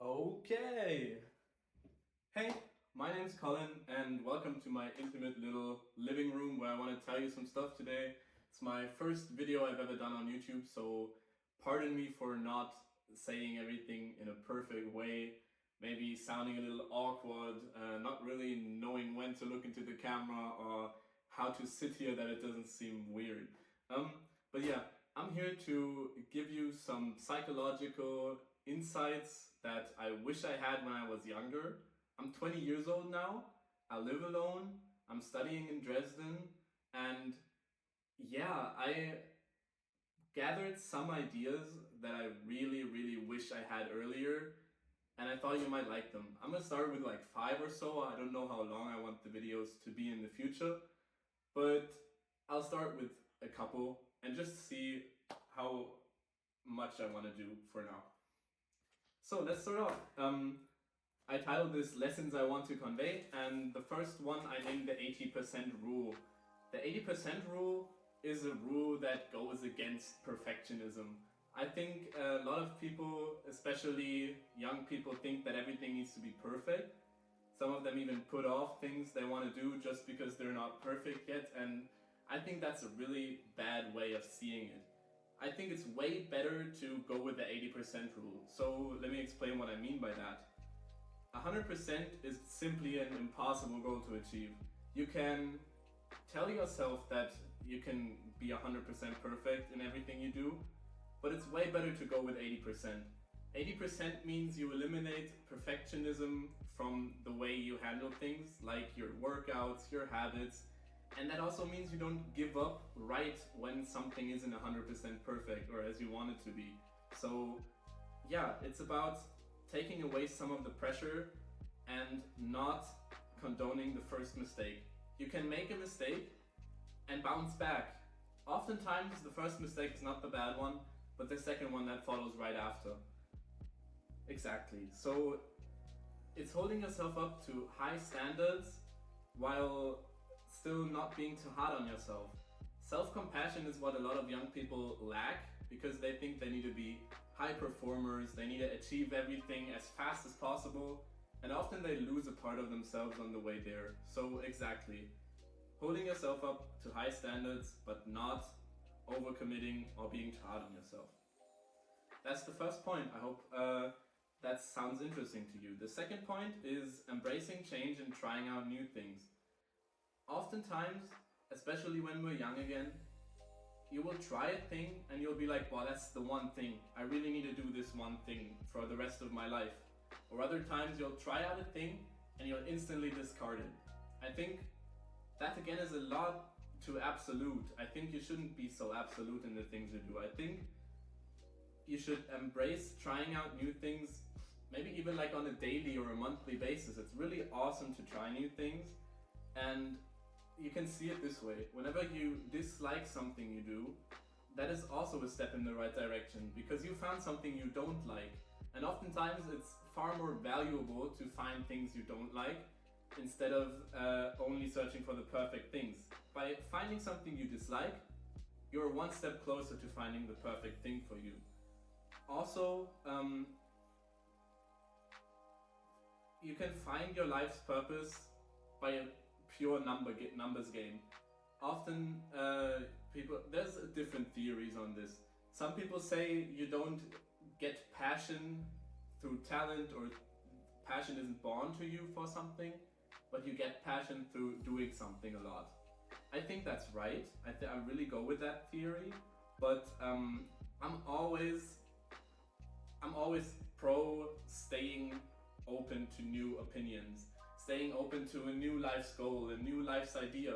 Okay. Hey, my name's Colin, and welcome to my intimate little living room where I want to tell you some stuff today. It's my first video I've ever done on YouTube, so pardon me for not saying everything in a perfect way, maybe sounding a little awkward, not really knowing when to look into the camera or how to sit here that it doesn't seem weird. But yeah, I'm here to give you some psychological insights that I wish I had when I was younger. I'm 20 years old now, I live alone, I'm studying in Dresden, and yeah, I gathered some ideas that I really wish I had earlier, and I thought you might like them. I'm gonna start with like 5 or so. I don't know how long I want the videos to be in the future, but I'll start with a couple and just see how much I want to do for now. So let's start off. I titled this Lessons I Want to Convey, and the first one I named the 80% rule. The 80% rule is a rule that goes against perfectionism. I think a lot of people, especially young people, think that everything needs to be perfect. Some of them even put off things they want to do just because they're not perfect yet, and I think that's a really bad way of seeing it. I think it's way better to go with the 80% rule. So let me explain what I mean by that. 100% is simply an impossible goal to achieve. You can tell yourself that you can be 100% perfect in everything you do, but it's way better to go with 80%. 80% means you eliminate perfectionism from the way you handle things, like your workouts, your habits, and that also means you don't give up right when something isn't 100% perfect or as you want it to be. So yeah, it's about taking away some of the pressure and not condoning the first mistake. You can make a mistake and bounce back. Oftentimes the first mistake is not the bad one, but the second one that follows right after. Exactly. So it's holding yourself up to high standards while still not being too hard on yourself. Self-compassion is what a lot of young people lack because they think they need to be high performers, they need to achieve everything as fast as possible, and often they lose a part of themselves on the way there. So exactly, holding yourself up to high standards but not overcommitting or being too hard on yourself. That's the first point. I hope that sounds interesting to you. The second point is embracing change and trying out new things. Oftentimes, especially when we're young again, you will try a thing and you'll be like, wow, that's the one thing. I really need to do this one thing for the rest of my life. Or other times you'll try out a thing and you'll instantly discard it. I think that again is a lot too absolute. I think you shouldn't be so absolute in the things you do. I think you should embrace trying out new things, maybe even like on a daily or a monthly basis. It's really awesome to try new things, and you can see it this way. Whenever you dislike something you do, that is also a step in the right direction because you found something you don't like. And oftentimes it's far more valuable to find things you don't like instead of only searching for the perfect things. By finding something you dislike, you're one step closer to finding the perfect thing for you. Also, you can find your life's purpose by a pure numbers game. Often there's different theories on this. Some people say you don't get passion through talent, or passion isn't born to you for something, but you get passion through doing something a lot. I think that's right. I really go with that theory, but I'm always pro staying open to new opinions, staying open to a new life's goal, a new life's idea.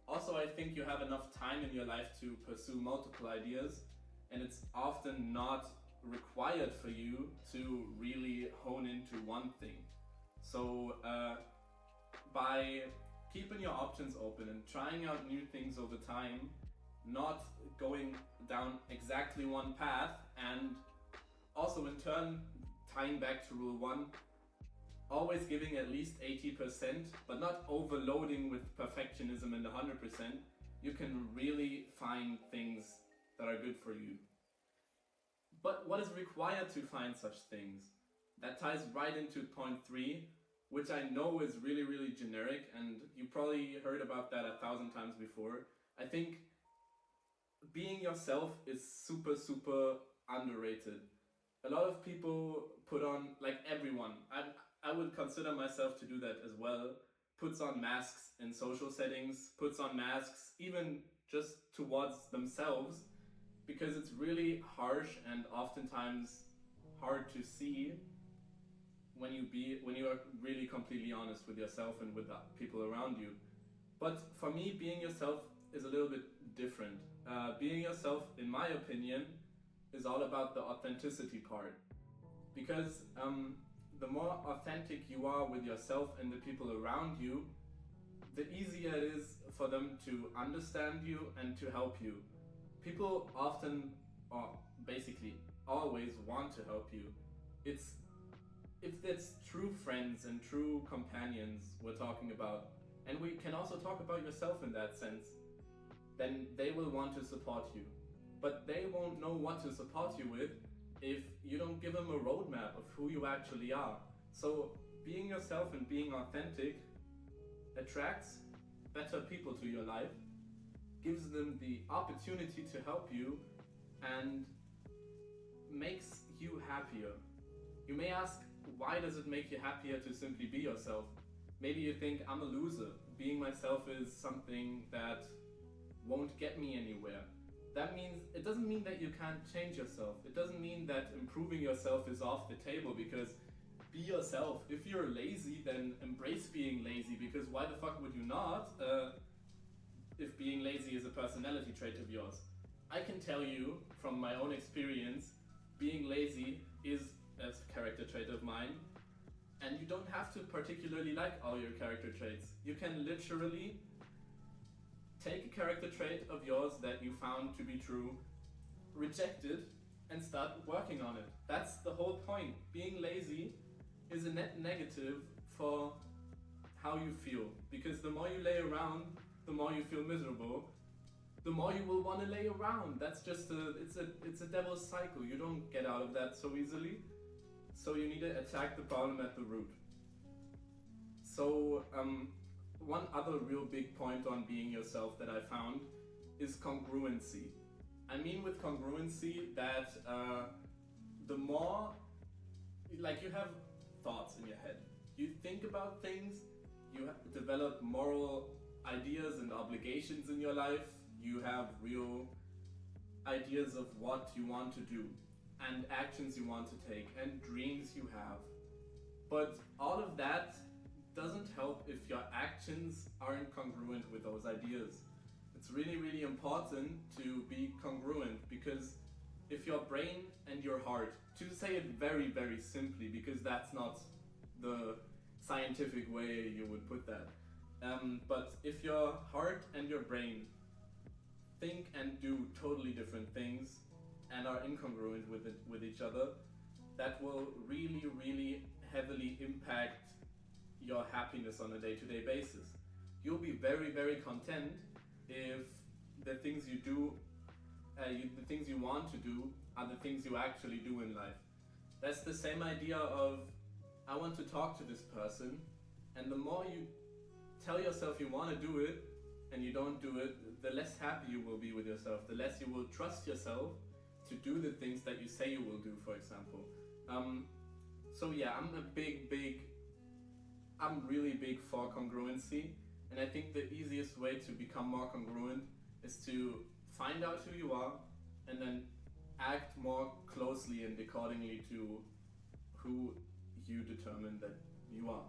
Also, I think you have enough time in your life to pursue multiple ideas, and it's often not required for you to really hone into one thing. So by keeping your options open and trying out new things over time, not going down exactly one path, and also in turn tying back to rule 1, always giving at least 80%, but not overloading with perfectionism and 100%, you can really find things that are good for you. But what is required to find such things? That ties right into point 3, which I know is really, really generic, and you probably heard about that 1,000 times before. I think being yourself is super, super underrated. A lot of people put on, like everyone, I would consider myself to do that as well, puts on masks in social settings, puts on masks even just towards themselves, because it's really harsh and oftentimes hard to see when you are really completely honest with yourself and with the people around you. But for me, being yourself is a little bit different. Being yourself, in my opinion, is all about the authenticity part. Because the more authentic you are with yourself and the people around you, the easier it is for them to understand you and to help you. People often, or basically always, want to help you. It's if it's true friends and true companions we're talking about, and we can also talk about yourself in that sense, then they will want to support you. But they won't know what to support you with if you don't give them a roadmap of who you actually are. So being yourself and being authentic attracts better people to your life, gives them the opportunity to help you, and makes you happier. You may ask, why does it make you happier to simply be yourself? Maybe you think, I'm a loser. Being myself is something that won't get me anywhere. That means, it doesn't mean that you can't change yourself. It doesn't mean that improving yourself is off the table, because be yourself. If you're lazy, then embrace being lazy, because why the fuck would you not? If being lazy is a personality trait of yours. I can tell you from my own experience, being lazy is a character trait of mine, and you don't have to particularly like all your character traits. You can literally take a character trait of yours that you found to be true, reject it, and start working on it. That's the whole point. Being lazy is a net negative for how you feel, because the more you lay around, the more you feel miserable, the more you will want to lay around. That's just it's a devil's cycle. You don't get out of that so easily. So you need to attack the problem at the root. So one other real big point on being yourself that I found is congruency. I mean with congruency that the more, like, you have thoughts in your head. You think about things, you develop moral ideas and obligations in your life, you have real ideas of what you want to do and actions you want to take and dreams you have. But all of that doesn't help if your actions aren't congruent with those ideas. It's really, really important to be congruent, because if your brain and your heart, to say it very, very simply, because that's not the scientific way you would put that, but if your heart and your brain think and do totally different things and are incongruent with each other, that will really, really heavily impact your happiness on a day-to-day basis. You'll be very, very content if the things you do, the things you want to do, are the things you actually do in life. That's the same idea of, I want to talk to this person, and the more you tell yourself you want to do it and you don't do it, the less happy you will be with yourself, the less you will trust yourself to do the things that you say you will do, for example. So yeah, I'm really big for congruency, and I think the easiest way to become more congruent is to find out who you are and then act more closely and accordingly to who you determine that you are.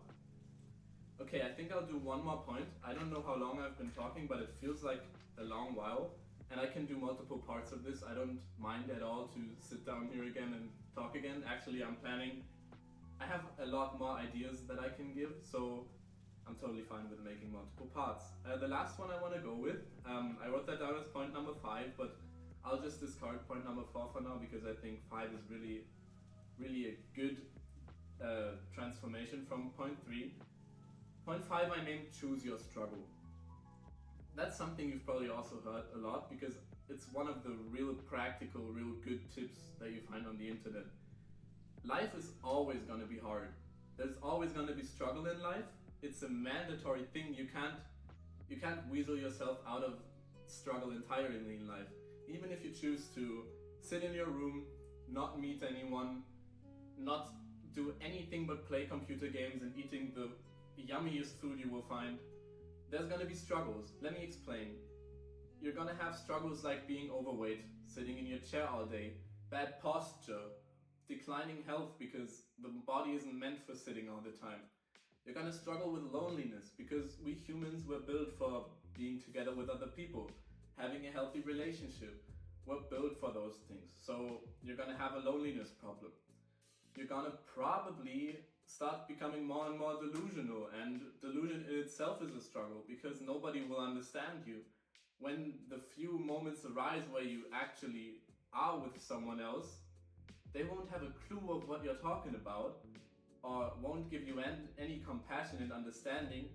Okay, I think I'll do one more point. I don't know how long I've been talking, but it feels like a long while, and I can do multiple parts of this. I don't mind at all to sit down here again and talk again. Actually, I have a lot more ideas that I can give, so I'm totally fine with making multiple parts. The last one I want to go with, I wrote that down as point number 5, but I'll just discard point number 4 for now, because I think 5 is really, really a good transformation from point 3. Point 5 I named Choose Your Struggle. That's something you've probably also heard a lot, because it's one of the real practical, real good tips that you find on the internet. life is always going to be hard. There's always going to be struggle in life. It's a mandatory thing. You can't weasel yourself out of struggle entirely in life. Even if you choose to sit in your room, not meet anyone, not do anything but play computer games and eating the yummiest food you will find, there's gonna be struggles. Let me explain. You're gonna have struggles like being overweight, sitting in your chair all day, bad posture, declining health because the body isn't meant for sitting all the time. You're gonna struggle with loneliness because we humans were built for being together with other people, having a healthy relationship. We're built for those things. So you're gonna have a loneliness problem. You're gonna probably start becoming more and more delusional, and delusion in itself is a struggle because nobody will understand you. When the few moments arise where you actually are with someone else, they won't have a clue of what you're talking about or won't give you any compassion and understanding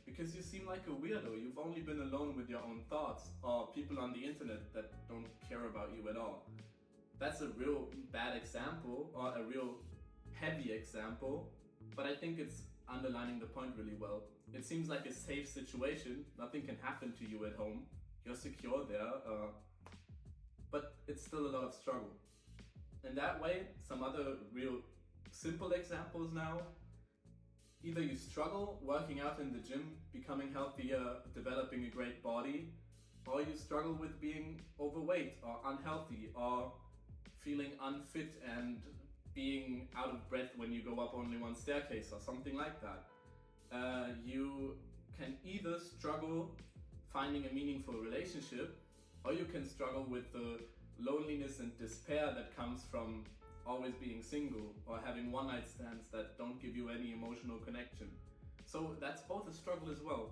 because you seem like a weirdo. You've only been alone with your own thoughts, or people on the internet that don't care about you at all. That's a real bad example, or a real heavy example, but I think it's underlining the point really well. It seems like a safe situation. Nothing can happen to you at home. You're secure there, but it's still a lot of struggle. In that way, some other real simple examples now. Either you struggle working out in the gym, becoming healthier, developing a great body, or you struggle with being overweight or unhealthy or feeling unfit and being out of breath when you go up only one staircase or something like that. You can either struggle finding a meaningful relationship, or you can struggle with the loneliness and despair that comes from always being single or having one-night stands that don't give you any emotional connection. So that's both a struggle as well.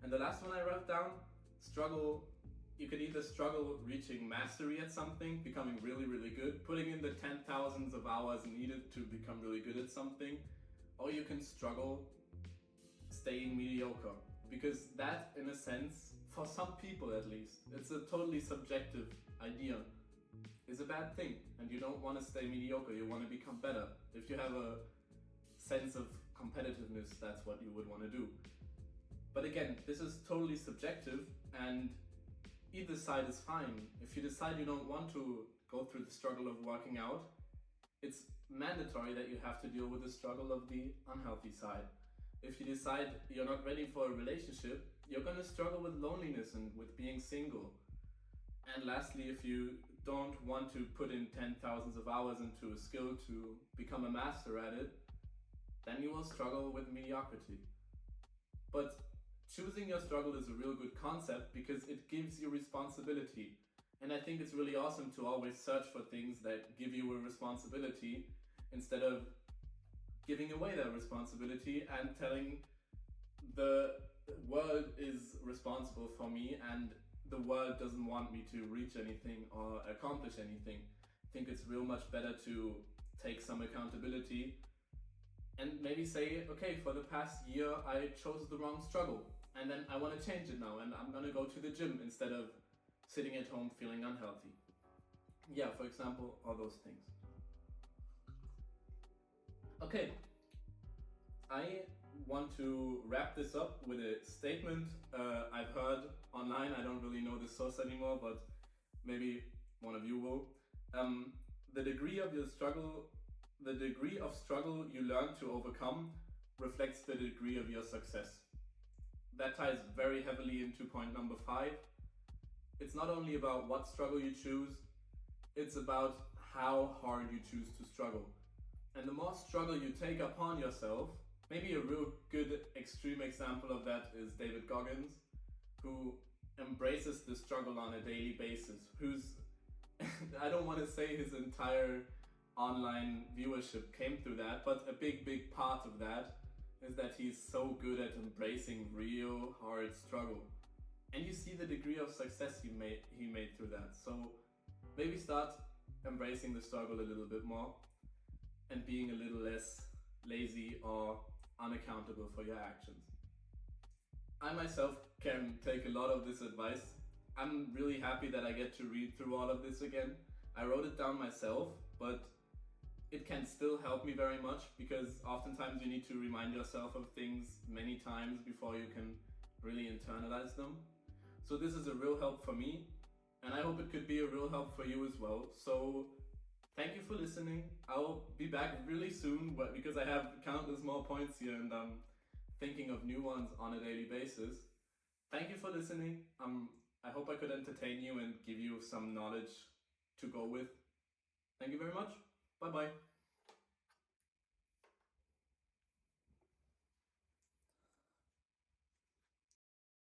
And the last one I wrote down, struggle, you could either struggle reaching mastery at something, becoming really, really good, putting in the 10,000s of hours needed to become really good at something, or you can struggle staying mediocre. Because that, in a sense, for some people at least, it's a totally subjective idea, is a bad thing, and you don't want to stay mediocre, you want to become better. If you have a sense of competitiveness, that's what you would want to do. But again, this is totally subjective, and either side is fine. If you decide you don't want to go through the struggle of working out, it's mandatory that you have to deal with the struggle of the unhealthy side. If you decide you're not ready for a relationship, you're going to struggle with loneliness and with being single. And lastly, if you don't want to put in 10,000s of hours into a skill to become a master at it, then you will struggle with mediocrity. But choosing your struggle is a real good concept because it gives you responsibility. And I think it's really awesome to always search for things that give you a responsibility instead of giving away that responsibility and telling the world is responsible for me and the world doesn't want me to reach anything or accomplish anything. I think it's real much better to take some accountability and maybe say, okay, for the past year I chose the wrong struggle and then I want to change it now and I'm going to go to the gym instead of sitting at home feeling unhealthy. Yeah, for example, all those things. Okay, I want to wrap this up with a statement I've heard online. I don't really know the source anymore, but maybe one of you will. The degree of struggle you learn to overcome reflects the degree of your success. That ties very heavily into point number 5. It's not only about what struggle you choose, it's about how hard you choose to struggle. And the more struggle you take upon yourself, maybe a real good extreme example of that is David Goggins, who embraces the struggle on a daily basis, who's, I don't want to say his entire online viewership came through that, but a big part of that is that he's so good at embracing real hard struggle. And you see the degree of success he made through that. So maybe start embracing the struggle a little bit more and being a little less lazy or unaccountable for your actions. I myself can take a lot of this advice. I'm really happy that I get to read through all of this again. I wrote it down myself, but it can still help me very much, because oftentimes you need to remind yourself of things many times before you can really internalize them. So this is a real help for me, and I hope it could be a real help for you as well. So thank you for listening. I'll be back really soon because I have countless more points here and I'm thinking of new ones on a daily basis. Thank you for listening. I hope I could entertain you and give you some knowledge to go with. Thank you very much. Bye bye.